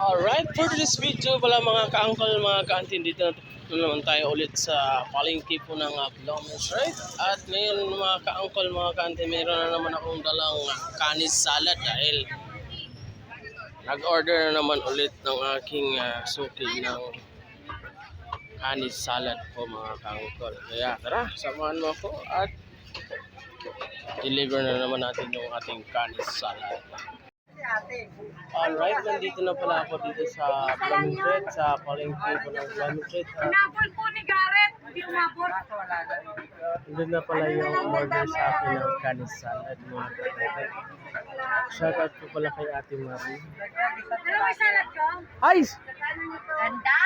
Alright, for this video pala mga ka-uncle, mga ka-auntie, dito na naman tayo ulit sa palengke po ng Bloomers, right? At ngayon mga ka-uncle, mga ka-auntie, meron na naman akong dalang kanis salad dahil nag-order na naman ulit ng aking suki ng kanis salad po mga ka-uncle. Kaya tara, samahan mo ako at deliver na naman natin yung ating kanis salad. Alright, nandito na pala ako dito sa Bloomers, sa palengke po ng Bloomers. Pinabol po ni Garrett, hindi umabot. Doon na pala yung order sa akin ng kanis salad mga kapatid. Shoutout po pala kay Ate Marie. Ano may salad ko? Ay! Ganda!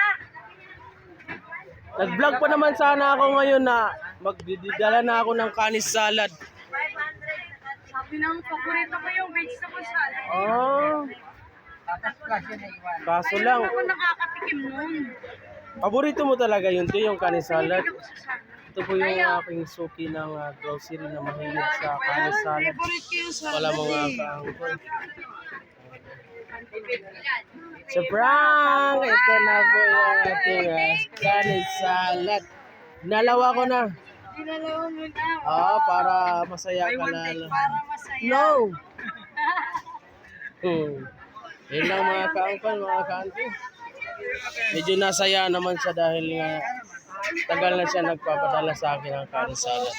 Nag-vlog pa naman sana ako ngayon na magdidala na ako ng kanis salad. 500. Sabi ng paborito ko yung vegetable salad. Oh. Kaso lang, Ako nakakatikim nun. paborito mo talaga yun, yung kanis salad. Hindi ko sa salad. Ito po yung aking suki ng grocery na mahilig sa kanis salad. Favorite ko yung salad. Wala mga ka-uncle. Sa prank! Ito na po yung ating kanis salad. Nalawa ko na. Dinalawa mo na. Para masaya ka na. Para masaya. No! Yun lang mga ka-uncle, mga ka-auntie. Medyo nasaya naman siya dahil nga tagal na siya nagpapadala sa akin ng kanis salad.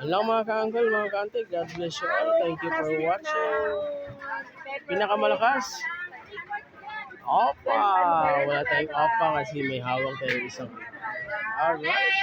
Yun lang mga ka-uncle, mga ka-auntie. God bless you all. Thank you for watching. Pinakamalakas. Opa! Wala tayong opa kasi may hawak tayong isang. Alright.